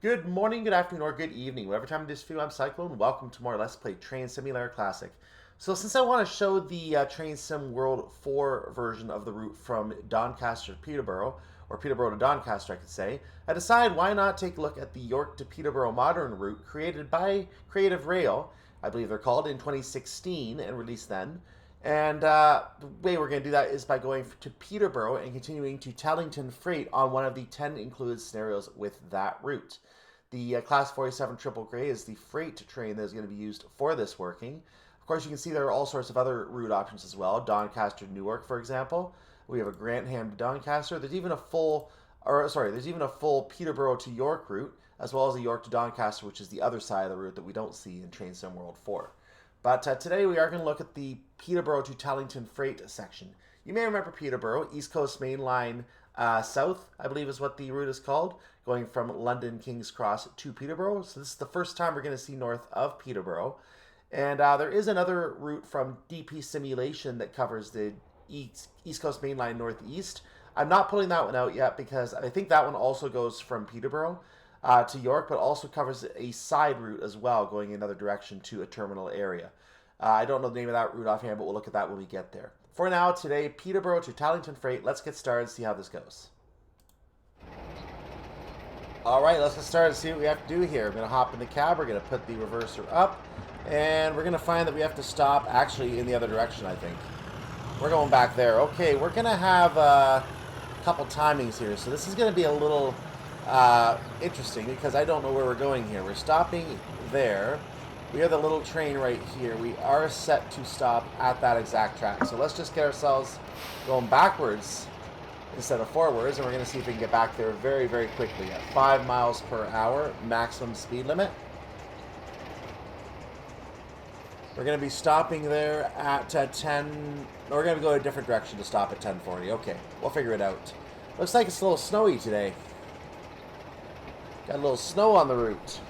Good morning, good afternoon, or good evening. Whatever time it is for you, I'm Cyclone. Welcome to more Let's Play Train Simulator Classic. So since I want to show the Train Sim World 4 version of the route from Doncaster to Peterborough, or Peterborough to Doncaster, I could say, I decided why not take a look at the York to Peterborough modern route created by Creative Rail, I believe they're called, in 2016 and released then. And the way we're going to do that is by going to Peterborough and continuing to Tallington Freight on one of the 10 included scenarios with that route. The Class 47 Triple Grey is the freight train that is going to be used for this working. Of course, you can see there are all sorts of other route options as well. Doncaster to Newark, for example. We have a Grantham to Doncaster. There's even a full Peterborough to York route, as well as a York to Doncaster, which is the other side of the route that we don't see in Train Sim World 4. But today we are going to look at the Peterborough to Tallington Freight section. You may remember Peterborough, East Coast Main Line South, I believe is what the route is called, going from London King's Cross to Peterborough. So this is the first time we're going to see north of Peterborough. And there is another route from DP Simulation that covers the East Coast Main Line Northeast. I'm not pulling that one out yet because I think that one also goes from Peterborough to York, but also covers a side route as well, going in another direction to a terminal area. I don't know the name of that route offhand, but we'll look at that when we get there. For now, today, Peterborough to Tallington Freight. Let's get started and see how this goes. Alright, let's get started and see what we have to do here. We're going to hop in the cab, we're going to put the reverser up, and we're going to find that we have to stop actually in the other direction, I think. We're going back there. Okay, we're going to have a couple timings here, so this is going to be a little interesting because I don't know where we're going here. We're stopping there. We have the little train right here. We are set to stop at that exact track. So let's just get ourselves going backwards instead of forwards, and we're going to see if we can get back there very, very quickly at 5 miles per hour, maximum speed limit. We're going to be stopping there at 10. We're going to go a different direction to stop at 10:40. Okay, we'll figure it out. Looks like it's a little snowy today. Got a little snow on the route.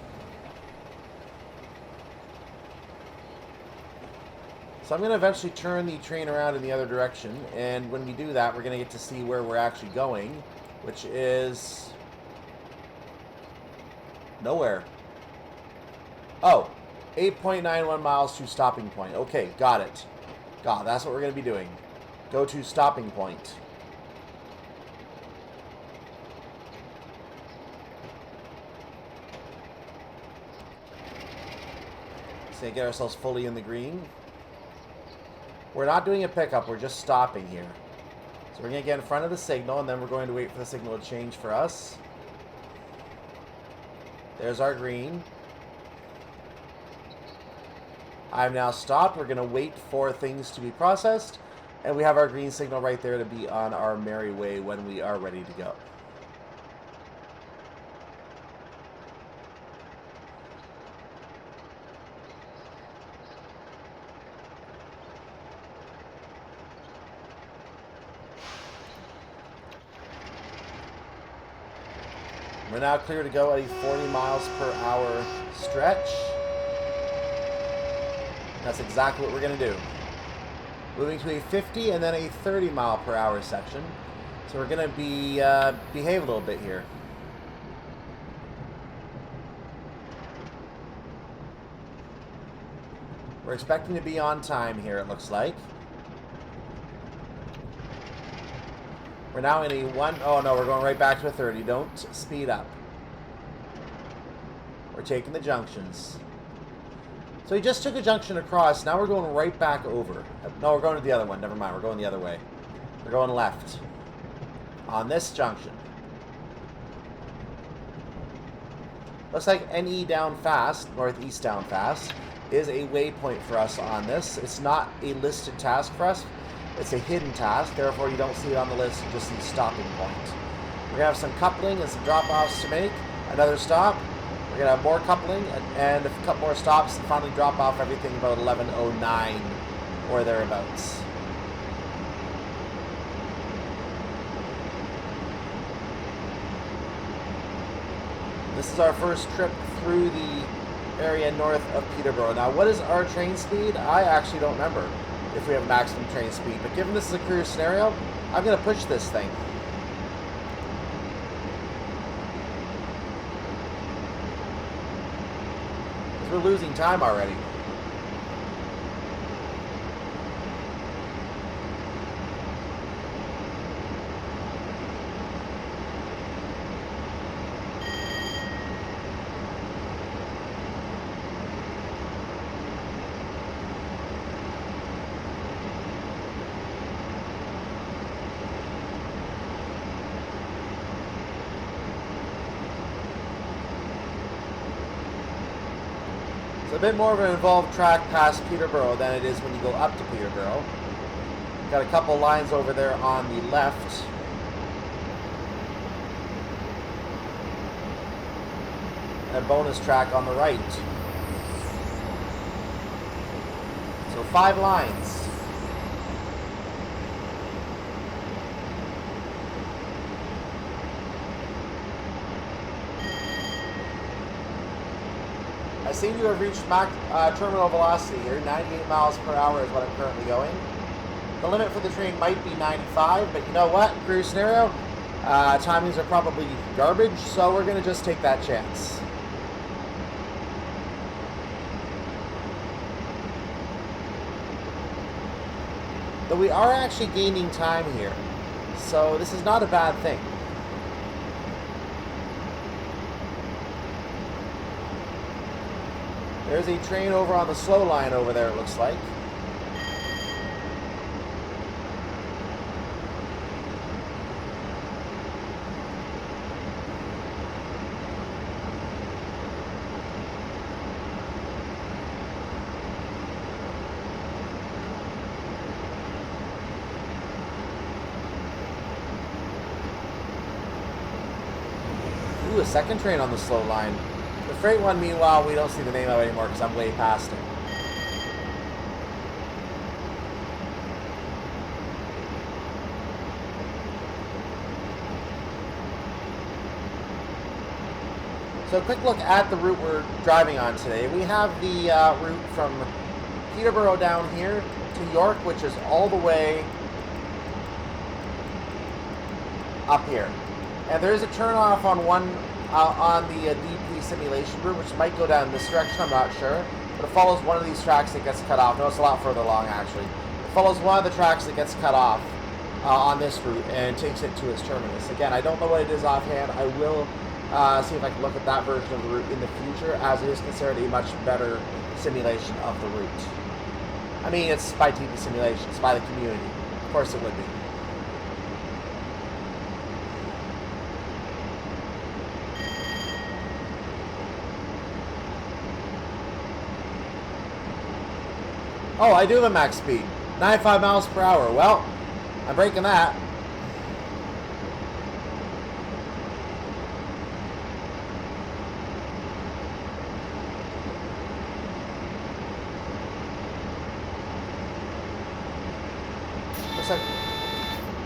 So I'm going to eventually turn the train around in the other direction, and when we do that, we're going to get to see where we're actually going, which is nowhere. Oh, 8.91 miles to stopping point. Okay, got it. God, that's what we're going to be doing. Go to stopping point. So get ourselves fully in the green. We're not doing a pickup, we're just stopping here. So we're going to get in front of the signal, and then we're going to wait for the signal to change for us. There's our green. I've now stopped. We're going to wait for things to be processed, and we have our green signal right there to be on our merry way when we are ready to go. We're now clear to go at a 40 miles per hour stretch. That's exactly what we're going to do. Moving to a 50 and then a 30 mile per hour section. So we're going to be behave a little bit here. We're expecting to be on time here, it looks like. We're now in a 1... Oh, no, we're going right back to a 30. Don't speed up. We're taking the junctions. So we just took a junction across. Now we're going right back over. No, we're going to the other one. Never mind. We're going the other way. We're going left. On this junction. Looks like NE down fast, northeast down fast, is a waypoint for us on this. It's not a listed task for us. It's a hidden task, therefore you don't see it on the list, you just see stopping point. We're going to have some coupling and some drop-offs to make. Another stop. We're going to have more coupling and a couple more stops and finally drop off everything about 11:09 or thereabouts. This is our first trip through the area north of Peterborough. Now, what is our train speed? I actually don't remember if we have maximum train speed, but given this is a cruise scenario, I'm going to push this thing. we're losing time already. A bit more of an involved track past Peterborough than it is when you go up to Peterborough. Got a couple lines over there on the left. And a bonus track on the right. So 5 lines. I seem to have reached terminal velocity here. 98 miles per hour is what I'm currently going. The limit for the train might be 95, but you know what? Cruise scenario, timings are probably garbage, so we're going to just take that chance. But we are actually gaining time here, so this is not a bad thing. There's a train over on the slow line over there, it looks like. Ooh, a second train on the slow line. The freight one, meanwhile, we don't see the name of it anymore because I'm way past it. So a quick look at the route we're driving on today. We have the route from Peterborough down here to York, which is all the way up here. And there's a turnoff on the DP simulation route, which might go down this direction, I'm not sure. But it follows one of these tracks that gets cut off. No, it's a lot further along, actually. It follows one of the tracks that gets cut off on this route and takes it to its terminus. Again, I don't know what it is offhand. I will see if I can look at that version of the route in the future, as it is considered a much better simulation of the route. I mean, it's by DP simulation. It's by the community. Of course it would be. Oh, I do have a max speed. 95 miles per hour. Well, I'm breaking that.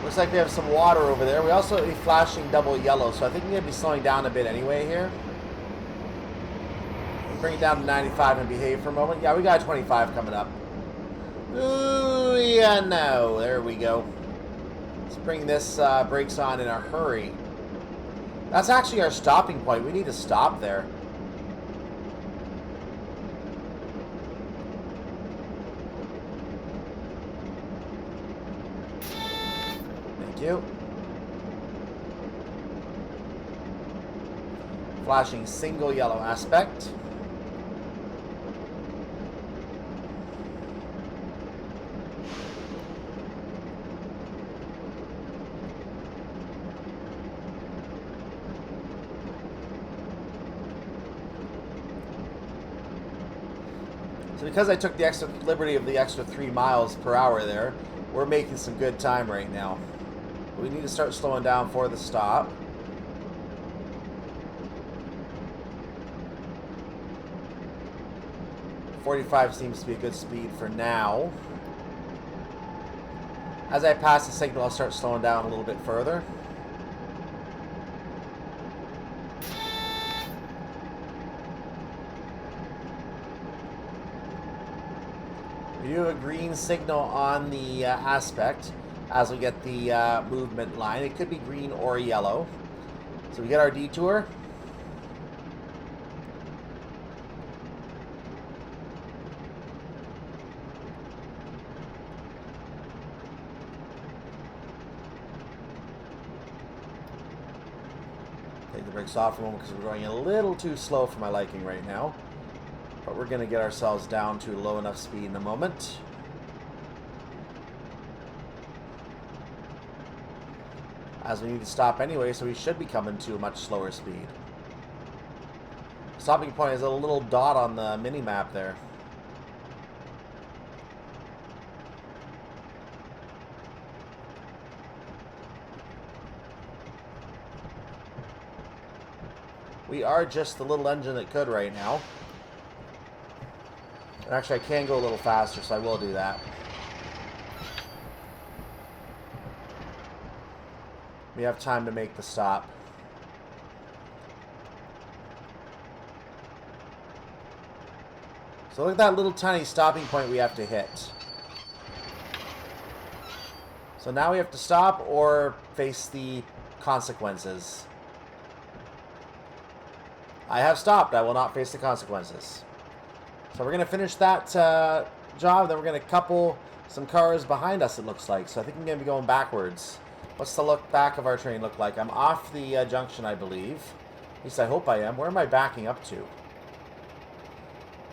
Looks like we have some water over there. We also have a flashing double yellow, so I think we're going to be slowing down a bit anyway here. Bring it down to 95 and behave for a moment. Yeah, we got 25 coming up. Ooh, yeah, no. There we go. Let's bring this brakes on in a hurry. That's actually our stopping point. We need to stop there. Thank you. Flashing single yellow aspect. So because I took the extra liberty of the extra 3 miles per hour there, we're making some good time right now. We need to start slowing down for the stop. .45 seems to be a good speed for now. As I pass the signal, I'll start slowing down a little bit further. We do have a green signal on the aspect as we get the movement line. It could be green or yellow. So we get our detour. brakes off for a moment because we're going a little too slow for my liking right now. But we're going to get ourselves down to low enough speed in a moment. As we need to stop anyway, so we should be coming to a much slower speed. Stopping point is a little dot on the mini-map there. We are just the little engine that could right now. And actually, I can go a little faster, so I will do that. We have time to make the stop. So look at that little tiny stopping point we have to hit. So now we have to stop or face the consequences. I have stopped. I will not face the consequences. So we're going to finish that job. Then we're going to couple some cars behind us, it looks like. So I think I'm going to be going backwards. What's the look back of our train look like? I'm off the junction, I believe. At least I hope I am. Where am I backing up to?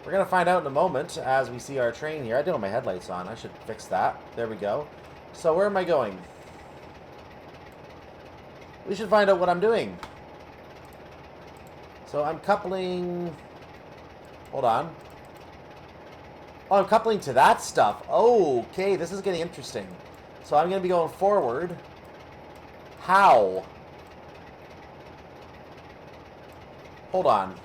We're going to find out in a moment as we see our train here. I didn't have my headlights on. I should fix that. There we go. So where am I going? We should find out what I'm doing. So I'm coupling... Hold on. Oh, I'm coupling to that stuff. Oh, okay, this is getting interesting. So I'm going to be going forward. How? Hold on.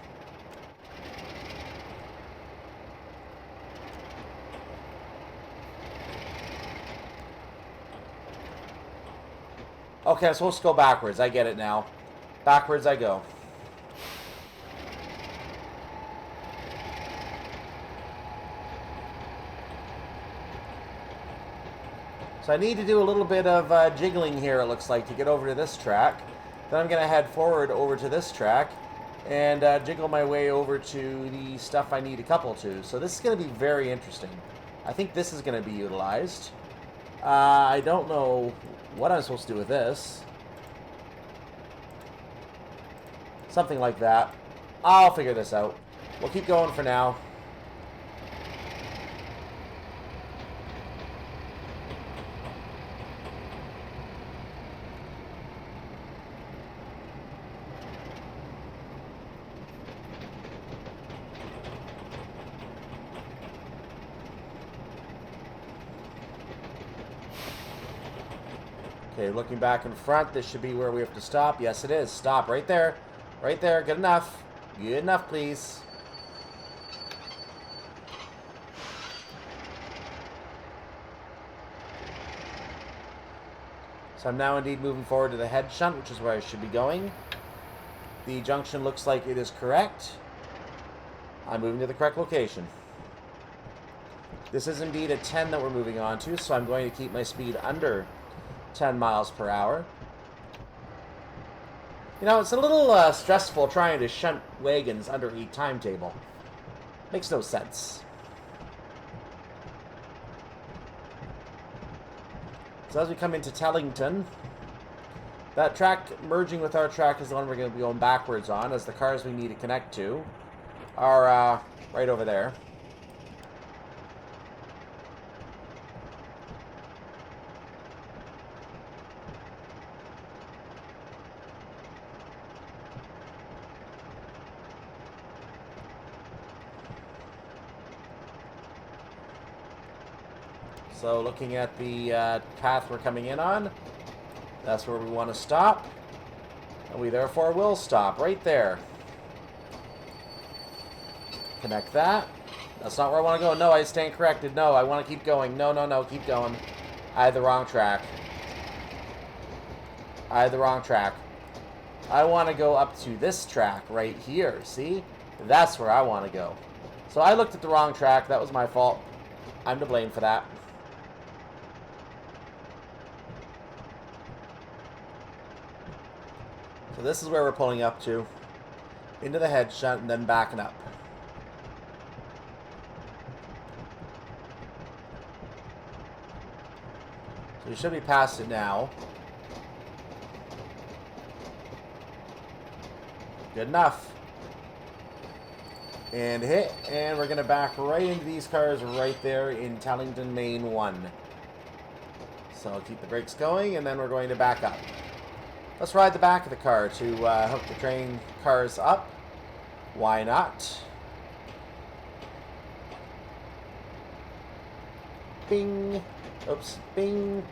Okay, I'm supposed to go backwards. I get it now. Backwards I go. So I need to do a little bit of jiggling here, it looks like, to get over to this track. Then I'm going to head forward over to this track and jiggle my way over to the stuff I need to couple to. So this is going to be very interesting. I think this is going to be utilized. I don't know what I'm supposed to do with this. Something like that. I'll figure this out. We'll keep going for now. Okay, looking back in front, this should be where we have to stop. Yes, it is. Stop right there. Right there. Good enough. Good enough, please. So I'm now indeed moving forward to the head shunt, which is where I should be going. The junction looks like it is correct. I'm moving to the correct location. This is indeed a 10 that we're moving on to, so I'm going to keep my speed under 10 miles per hour. You know, it's a little stressful trying to shunt wagons under a timetable. Makes no sense. So as we come into Tallington, that track merging with our track is the one we're going to be going backwards on, as the cars we need to connect to are right over there. So looking at the path we're coming in on, that's where we want to stop. And we therefore will stop right there. Connect that. That's not where I want to go. No, I stand corrected. No, I want to keep going. No, no, no, keep going. I had the wrong track. I had the wrong track. I want to go up to this track right here. See? That's where I want to go. So I looked at the wrong track. That was my fault. I'm to blame for that. So this is where we're pulling up to. Into the head shunt and then backing up. So we should be past it now. Good enough. And hit, and we're going to back right into these cars right there in Tallington, Main 1. So I'll keep the brakes going, and then we're going to back up. Let's ride the back of the car to hook the train cars up. Why not? Bing. Oops. Bing.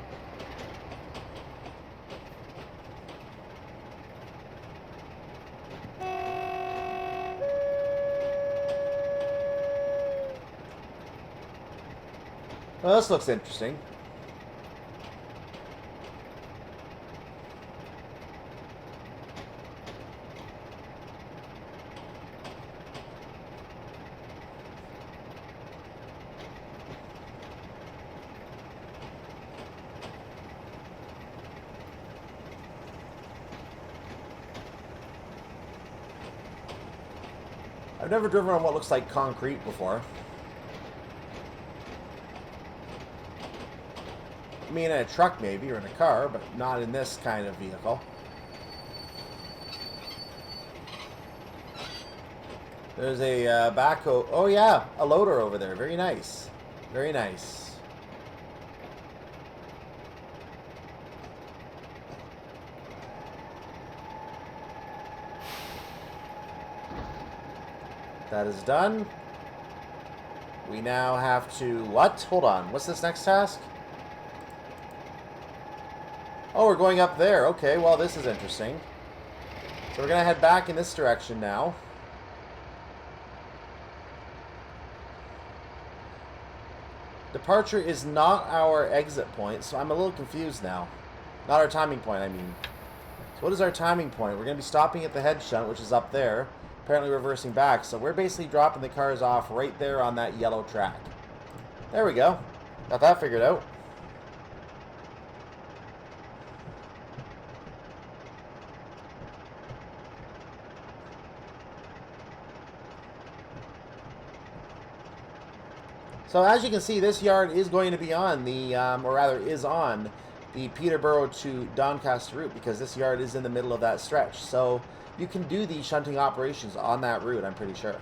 Well, this looks interesting. I've never driven on what looks like concrete before. I mean, in a truck maybe, or in a car, but not in this kind of vehicle. There's a backhoe. Oh yeah, a loader over there. Very nice. Very nice. That is done. We now have to... What? Hold on. What's this next task? Oh, we're going up there. Okay, well, this is interesting. So we're going to head back in this direction now. Departure is not our exit point, so I'm a little confused now. Not our timing point, I mean. So what is our timing point? We're going to be stopping at the head shunt, which is up there. Apparently reversing back. So we're basically dropping the cars off right there on that yellow track. There we go. Got that figured out. So as you can see, this yard is going to be on the, or rather is on the Peterborough to Doncaster route, because this yard is in the middle of that stretch. So you can do the shunting operations on that route, I'm pretty sure.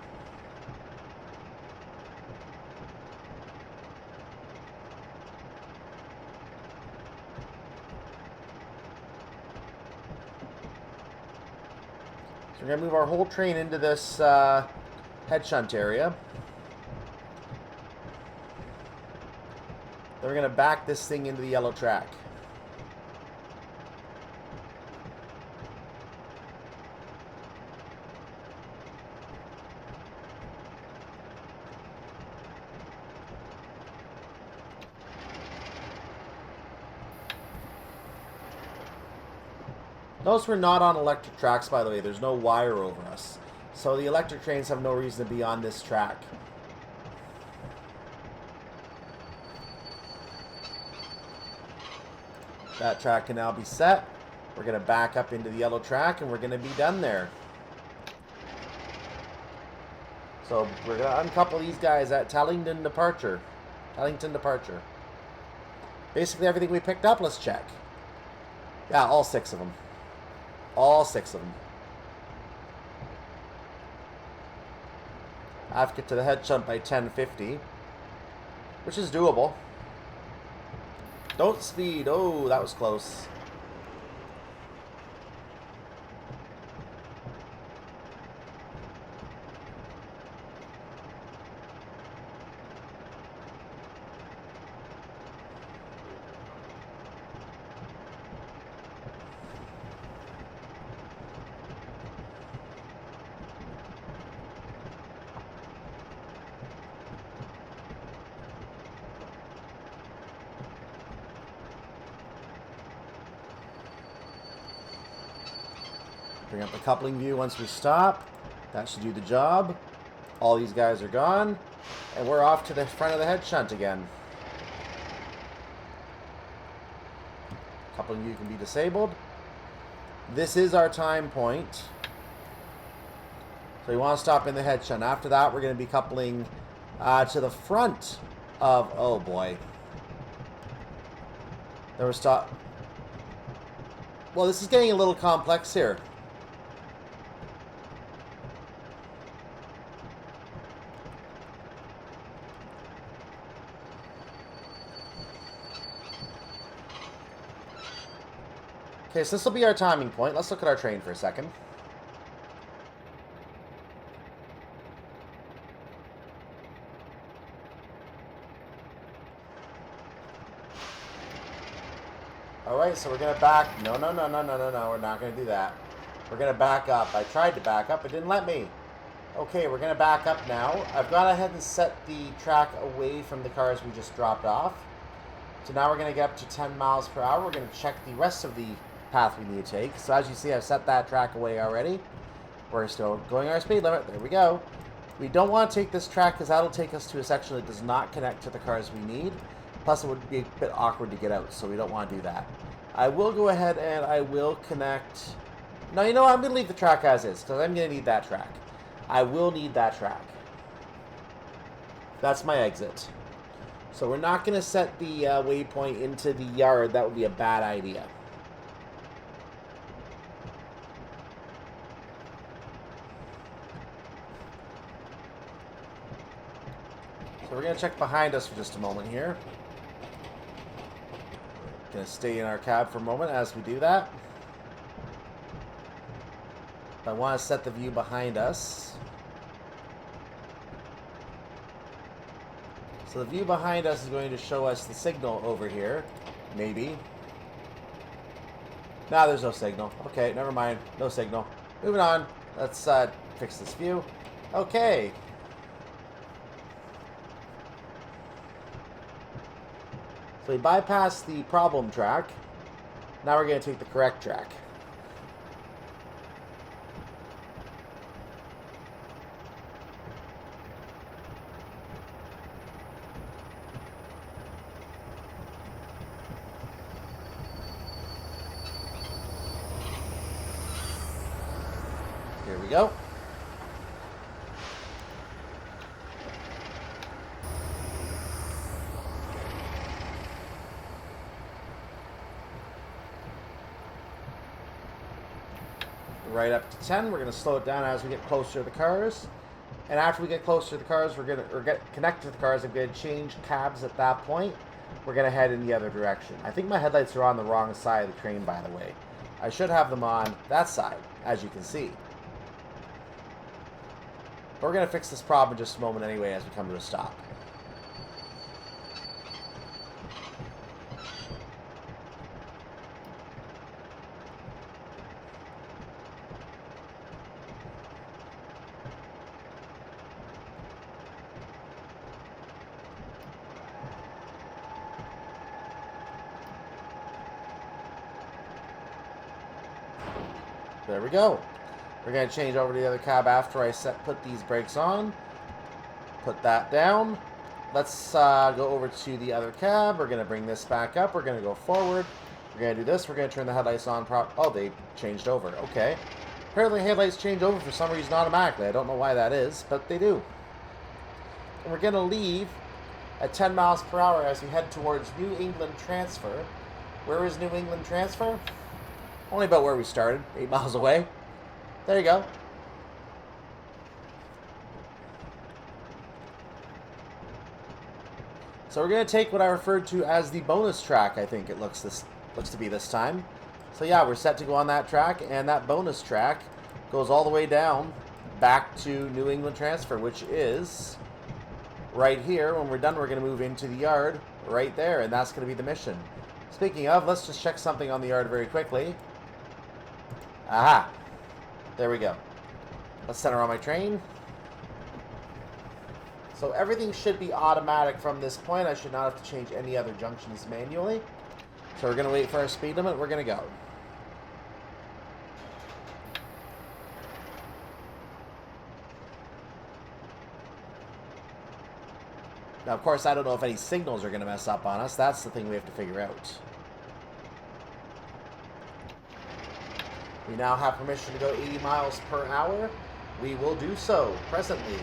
So we're going to move our whole train into this head shunt area. Then we're going to back this thing into the yellow track. Notice we're not on electric tracks, by the way. There's no wire over us. So the electric trains have no reason to be on this track. That track can now be set. We're going to back up into the yellow track, and we're going to be done there. So we're going to uncouple these guys at Tallington departure. Tallington departure. Basically everything we picked up, let's check. Yeah, all 6 of them. All 6 of them. I have to get to the head shunt by 10:50, which is doable. Don't speed. Oh, that was close. Bring up the coupling view once we stop. That should do the job. All these guys are gone. And we're off to the front of the head shunt again. Coupling view can be disabled. This is our time point. So we want to stop in the head shunt. After that, we're going to be coupling to the front of... Oh, boy. There was stop... Well, this is getting a little complex here. Okay, so this will be our timing point. Let's look at our train for a second. Alright, so we're going to back... No, we're not going to do that. We're going to back up. I tried to back up, it didn't let me. Okay, we're going to back up now. I've gone ahead and set the track away from the cars we just dropped off. So now we're going to get up to 10 miles per hour. We're going to check the rest of the path we need to take. So as you see, I've set that track away already. We're still going our speed limit. There we go. We don't want to take this track because that'll take us to a section that does not connect to the cars we need. Plus, it would be a bit awkward to get out, so we don't want to do that. I will go ahead and I will connect... No, you know what? I'm going to leave the track as is because I'm going to need that track. I will need that track. That's my exit. So we're not going to set the waypoint into the yard. That would be a bad idea. So we're going to check behind us for just a moment here. Going to stay in our cab for a moment as we do that. I want to set the view behind us. So the view behind us is going to show us the signal over here. Maybe. Nah, there's no signal. Okay, never mind. No signal. Moving on. Let's fix this view. Okay. So we bypassed the problem track. Now we're going to take the correct track. Here we go. Right up to 10. We're going to slow it down as we get closer to the cars. And after we get closer to the cars, we're going to get connected to the cars. I'm going to change cabs at that point. We're going to head in the other direction. I think my headlights are on the wrong side of the train, by the way. I should have them on that side, as you can see. But we're going to fix this problem in just a moment anyway as we come to a stop. There we go. We're going to change over to the other cab after I put these brakes on. Put that down. Let's go over to the other cab. We're going to bring this back up. We're going to go forward. We're going to do this. We're going to turn the headlights on. Oh, they changed over. Okay. Apparently headlights change over for some reason automatically. I don't know why that is, but they do. And we're going to leave at 10 miles per hour as we head towards New England Transfer. Where is New England Transfer? Only about where we started, 8 miles away. There you go. So we're going to take what I referred to as the bonus track, I think it looks to be this time. So yeah, we're set to go on that track, and that bonus track goes all the way down back to New England Transfer, which is right here. When we're done, we're going to move into the yard right there, and that's going to be the mission. Speaking of, let's just check something on the yard very quickly. Aha! There we go. Let's center on my train. So everything should be automatic from this point. I should not have to change any other junctions manually. So we're going to wait for our speed limit. We're going to go. Now, of course, I don't know if any signals are going to mess up on us. That's the thing we have to figure out. We now have permission to go 80 miles per hour. We will do so presently.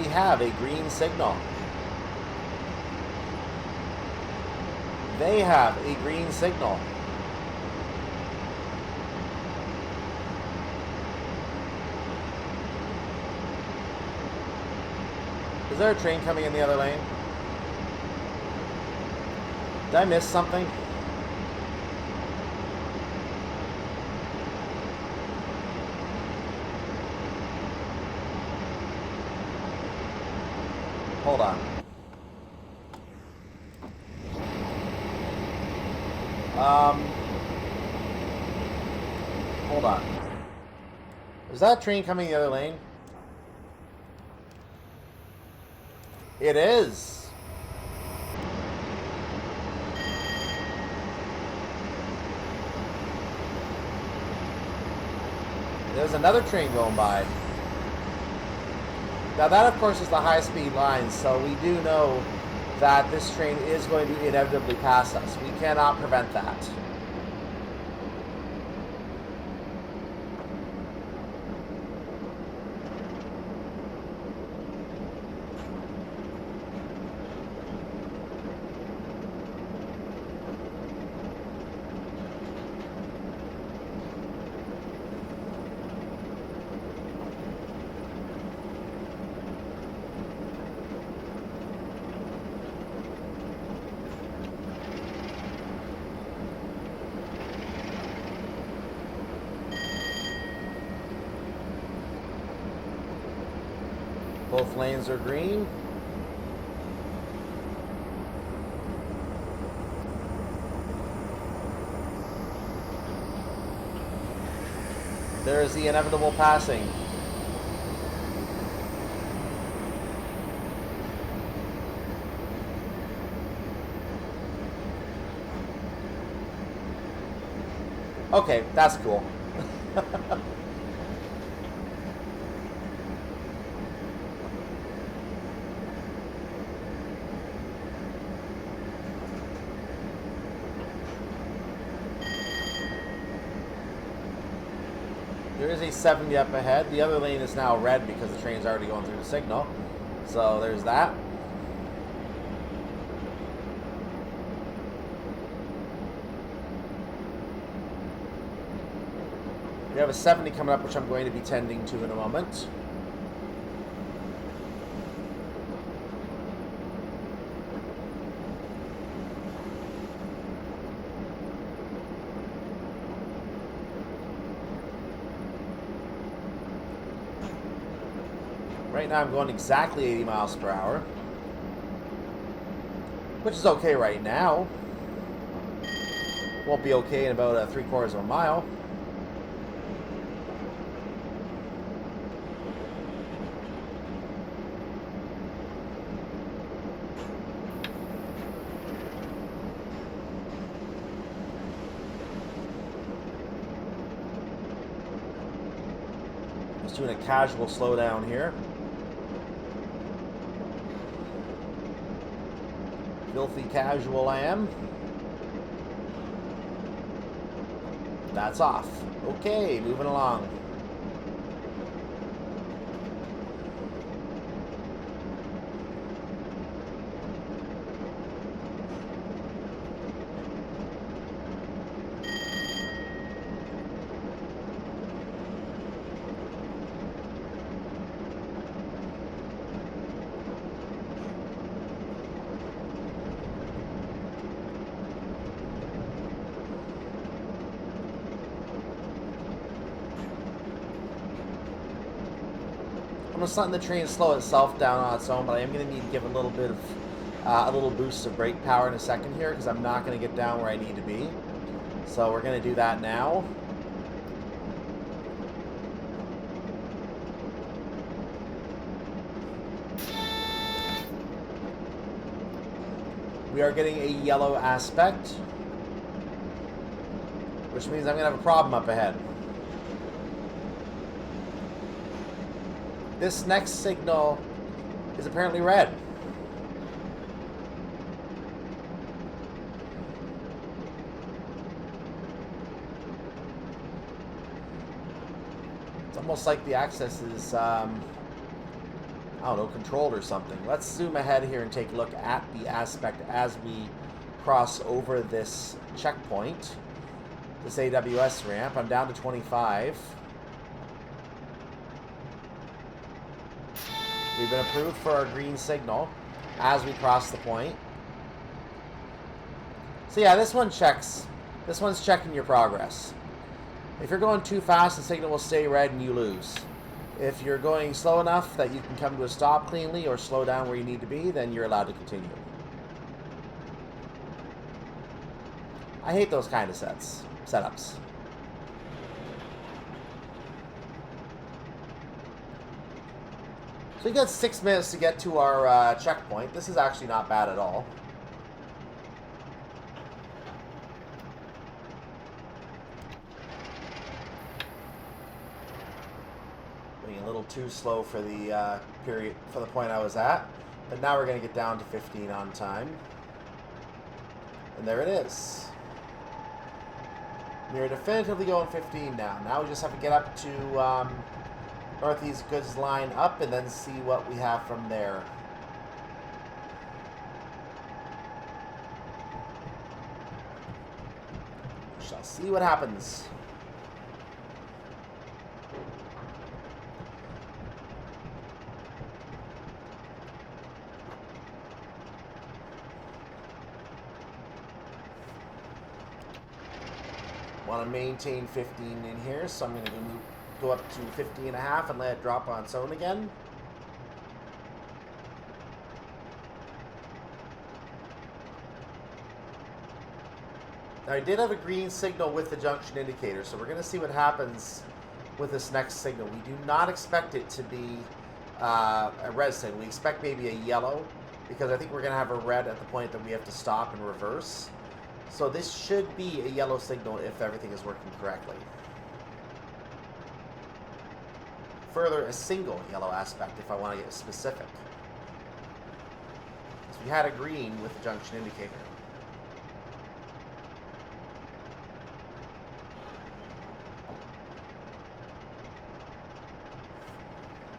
we have a green signal. They have a green signal. Is there a train coming in the other lane? Did I miss something? Hold on. Hold on. Is that a train coming the other lane? It is. There's another train going by. Now that, of course, is the high-speed line, so we do know that this train is going to inevitably pass us. We cannot prevent that. Both lanes are green. There is the inevitable passing. Okay, that's cool. There is a 70 up ahead. The other lane is now red because the train's already going through the signal. So there's that. We have a 70 coming up, which I'm going to be tending to in a moment. Right now I'm going exactly 80 miles per hour, which is okay right now. Won't be okay in about 3/4 of a mile. Just doing a casual slowdown here. Filthy casual I am. That's off. Okay, moving along. I'm just letting the train slow itself down on its own, but I am going to need to give a little bit of a little boost of brake power in a second here because I'm not going to get down where I need to be. So we're going to do that now. We are getting a yellow aspect, which means I'm going to have a problem up ahead. This next signal is apparently red. It's almost like the access is I don't know, controlled or something. Let's zoom ahead here and take a look at the aspect as we cross over this checkpoint. This AWS ramp. I'm down to 25. We've been approved for our green signal as we cross the point. So yeah, this one checks. This one's checking your progress. If you're going too fast, the signal will stay red and you lose. If you're going slow enough that you can come to a stop cleanly or slow down where you need to be, then you're allowed to continue. I hate those kind of setups. So we got 6 minutes to get to our checkpoint. This is actually not bad at all. Being a little too slow for the point I was at. But now we're going to get down to 15 on time. And there it is. We're definitively going 15 now. Now we just have to get up to Northeast Goods line up and then see what we have from there. We shall see what happens. Want to maintain 15 in here, so I'm going to go up to 50 and a half and let it drop on its own again. Now I did have a green signal with the junction indicator, so we're going to see what happens with this next signal. We do not expect it to be a red signal. We expect maybe a yellow, because I think we're going to have a red at the point that we have to stop and reverse. So this should be a yellow signal if everything is working correctly. Further, a single yellow aspect if I want to get specific. So we had a green with the junction indicator.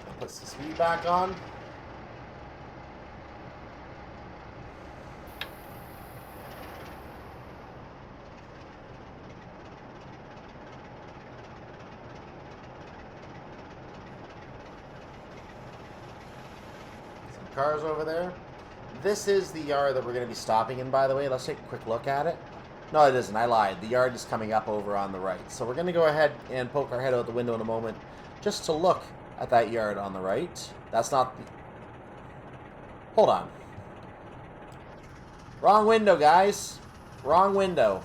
I'll put the speed back on. Cars over there. This is the yard that we're going to be stopping in, by the way. Let's take a quick look at it. No, it isn't. I lied. The yard is coming up over on the right. So we're going to go ahead and poke our head out the window in a moment just to look at that yard on the right. That's not the... Hold on. Wrong window, guys. Wrong window.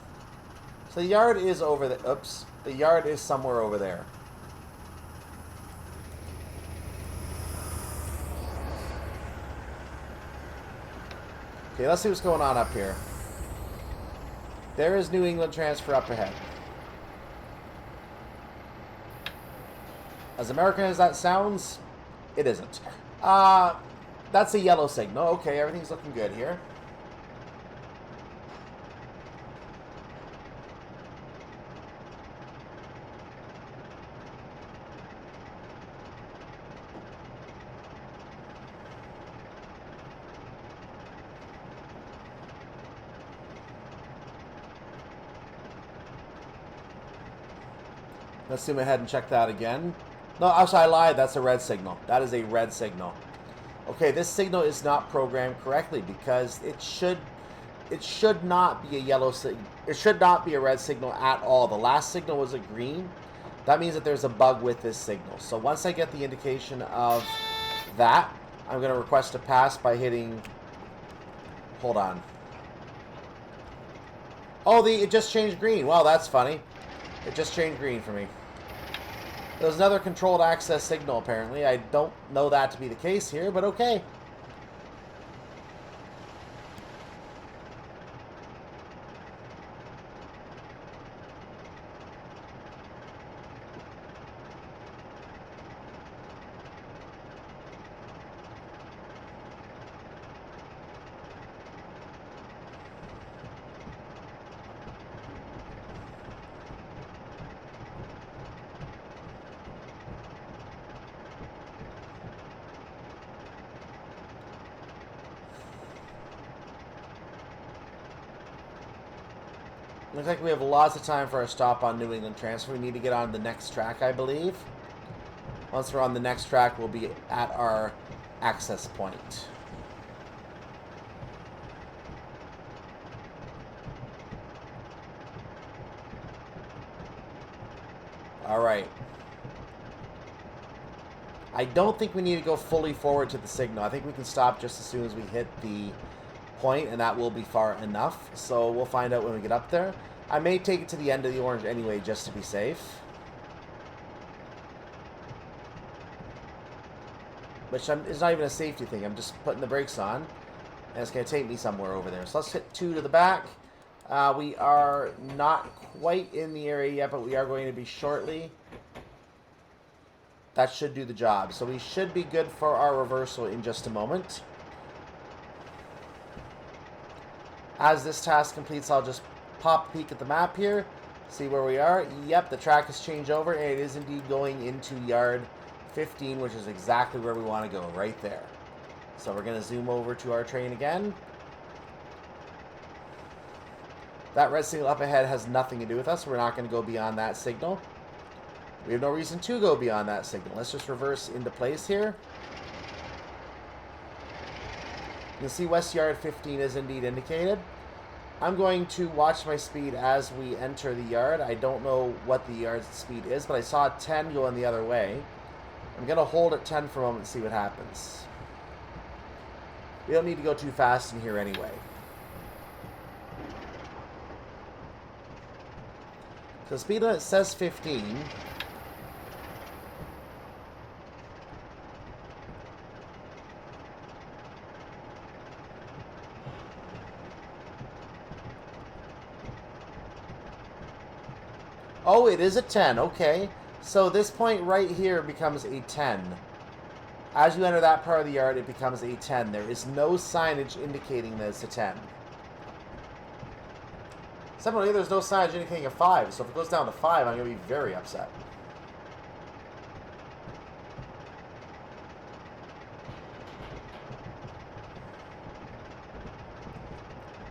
So the yard is over there. Oops. The yard is somewhere over there. Okay, let's see what's going on up here. There is New England transfer up ahead. As American as that sounds, it isn't. That's a yellow signal. Okay, everything's looking good here. Let's zoom ahead and check that again. No, actually I lied. That's a red signal. That is a red signal. Okay, this signal is not programmed correctly because it should not be a yellow signal. It should not be a red signal at all. The last signal was a green. That means that there's a bug with this signal. So once I get the indication of that, I'm going to request a pass by hitting... Hold on. Oh, it just changed green. Well, that's funny. It just changed green for me. There's another controlled access signal, apparently. I don't know that to be the case here, but okay. Looks like we have lots of time for our stop on New England transfer. We need to get on the next track, I believe. Once we're on the next track, we'll be at our access point. All right. I don't think we need to go fully forward to the signal. I think we can stop just as soon as we hit the point, and that will be far enough. So we'll find out when we get up there. I may take it to the end of the orange anyway, just to be safe. Which is not even a safety thing. I'm just putting the brakes on, and it's going to take me somewhere over there. So let's hit 2 to the back. We are not quite in the area yet, but we are going to be shortly. That should do the job. So we should be good for our reversal in just a moment. As this task completes, I'll just pop a peek at the map here, see where we are. Yep, the track has changed over, and it is indeed going into yard 15, which is exactly where we want to go, right there. So we're going to zoom over to our train again. That red signal up ahead has nothing to do with us. We're not going to go beyond that signal. We have no reason to go beyond that signal. Let's just reverse into place here. You can see West Yard 15 is indeed indicated. I'm going to watch my speed as we enter the yard. I don't know what the yard's speed is, but I saw 10 going the other way. I'm going to hold at 10 for a moment and see what happens. We don't need to go too fast in here anyway. So speed limit says 15. Oh, it is a 10. Okay. So this point right here becomes a 10. As you enter that part of the yard, it becomes a 10. There is no signage indicating that it's a 10. Similarly, there's no signage indicating a 5. So if it goes down to 5, I'm going to be very upset.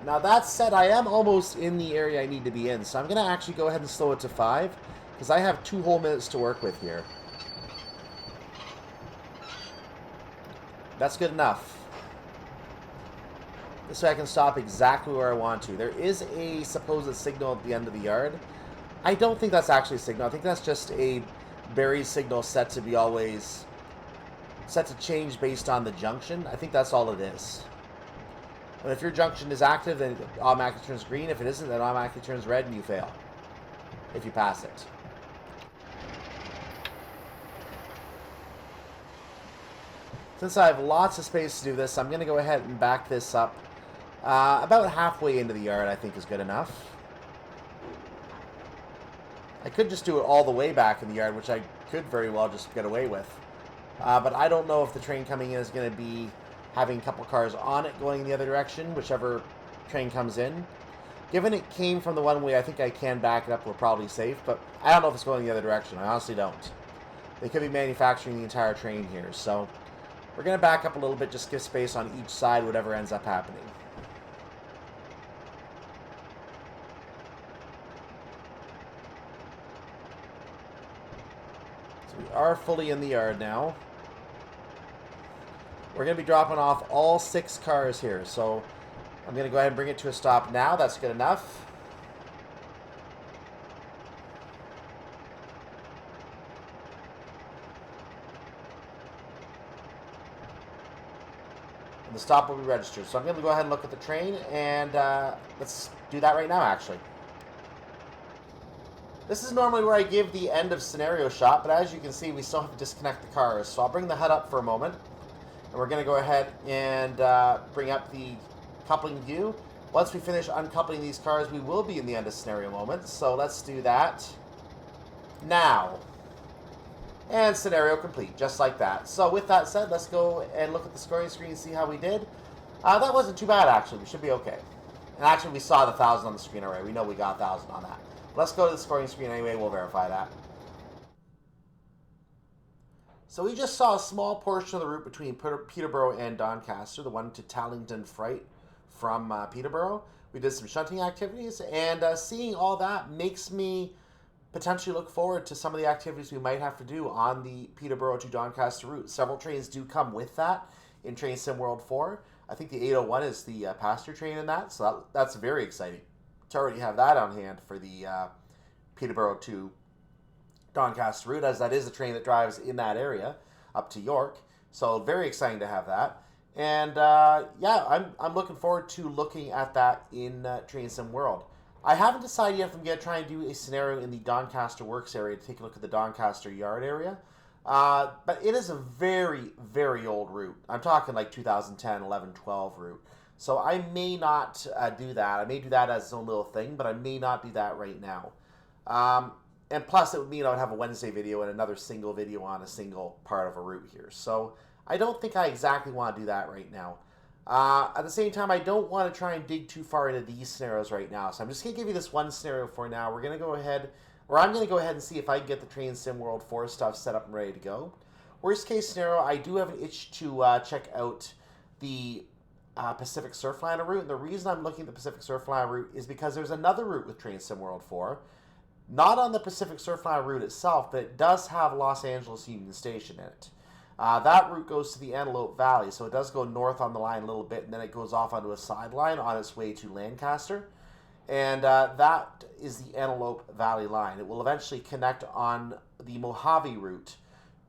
Now that said, I am almost in the area I need to be in, so I'm going to actually go ahead and slow it to 5, because I have 2 whole minutes to work with here. That's good enough. This way I can stop exactly where I want to. There is a supposed signal at the end of the yard. I don't think that's actually a signal. I think that's just a buried signal set to be always... set to change based on the junction. I think that's all it is. And if your junction is active, then it automatically turns green. If it isn't, then it automatically turns red and you fail. If you pass it. Since I have lots of space to do this, I'm going to go ahead and back this up. About halfway into the yard, I think, is good enough. I could just do it all the way back in the yard, which I could very well just get away with. But I don't know if the train coming in is going to be having a couple cars on it going in the other direction, whichever train comes in. Given it came from the one way, I think I can back it up. We're probably safe, but I don't know if it's going the other direction. I honestly don't. They could be manufacturing the entire train here, so we're going to back up a little bit, just give space on each side, whatever ends up happening. So we are fully in the yard now. We're going to be dropping off all 6 cars here, so I'm going to go ahead and bring it to a stop now. That's good enough. And the stop will be registered. So I'm going to go ahead and look at the train, and let's do that right now, actually. This is normally where I give the end of scenario shot, but as you can see, we still have to disconnect the cars. So I'll bring the HUD up for a moment. And we're going to go ahead and bring up the coupling view. Once we finish uncoupling these cars, we will be in the end of scenario moment. So let's do that now. And scenario complete, just like that. So with that said, let's go and look at the scoring screen and see how we did. That wasn't too bad, actually. We should be okay. And actually, we saw the 1,000 on the screen already. We know we got 1,000 on that. Let's go to the scoring screen anyway. We'll verify that. So we just saw a small portion of the route between Peterborough and Doncaster, the one to Tallington from Peterborough. We did some shunting activities, and seeing all that makes me potentially look forward to some of the activities we might have to do on the Peterborough to Doncaster route. Several trains do come with that in Train Sim World 4. I think the 801 is the passenger train in that, so that's very exciting to already have that on hand for the Peterborough to Doncaster route, as that is a train that drives in that area up to York. So very exciting to have that. And yeah, I'm looking forward to looking at that in Train Sim World. I haven't decided yet if I'm going to try and do a scenario in the Doncaster Works area to take a look at the Doncaster Yard area. But it is a very, very old route. I'm talking like 2010, 11, 12 route. So I may not do that. I may do that as its own little thing, but I may not do that right now. And plus, it would mean I would have a Wednesday video and another single video on a single part of a route here. So I don't think I exactly want to do that right now. At the same time, I don't want to try and dig too far into these scenarios right now. So I'm just going to give you this one scenario for now. We're going to go ahead, or I'm going to go ahead and see if I can get the Train Sim World 4 stuff set up and ready to go. Worst case scenario, I do have an itch to check out the Pacific Surfliner route. And the reason I'm looking at the Pacific Surfliner route is because there's another route with Train Sim World 4. Not on the Pacific Surfliner route itself, but it does have Los Angeles Union Station in it. That route goes to the Antelope Valley, so it does go north on the line a little bit, and then it goes off onto a sideline on its way to Lancaster. And that is the Antelope Valley line. It will eventually connect on the Mojave route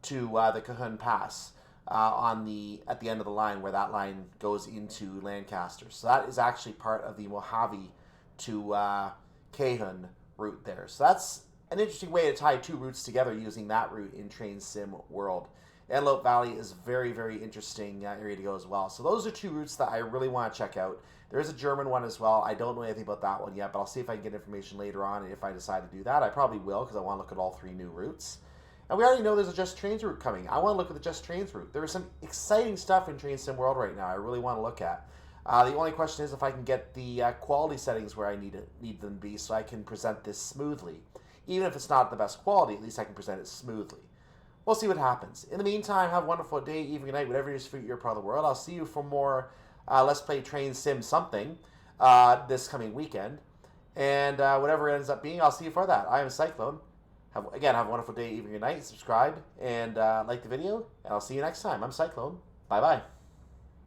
to the Cajon Pass at the end of the line, where that line goes into Lancaster. So that is actually part of the Mojave to Cajon route there. So that's an interesting way to tie two routes together using that route in Train Sim World. Antelope Valley is very, very interesting area to go as well. So those are two routes that I really want to check out. There is a German one as well. I don't know anything about that one yet, but I'll see if I can get information later on. And if I decide to do that, I probably will, because I want to look at all three new routes. And we already know there's a Just Trains route coming. I want to look at the Just Trains route. There is some exciting stuff in Train Sim World right now I really want to look at. The only question is if I can get the quality settings where I need them to be so I can present this smoothly. Even if it's not the best quality, at least I can present it smoothly. We'll see what happens. In the meantime, have a wonderful day, evening, night, whatever it is for your part of the world. I'll see you for more Let's Play Train Sim something this coming weekend. And whatever it ends up being, I'll see you for that. I am Cyclone. Have a wonderful day, evening, night. Subscribe and like the video. And I'll see you next time. I'm Cyclone. Bye-bye.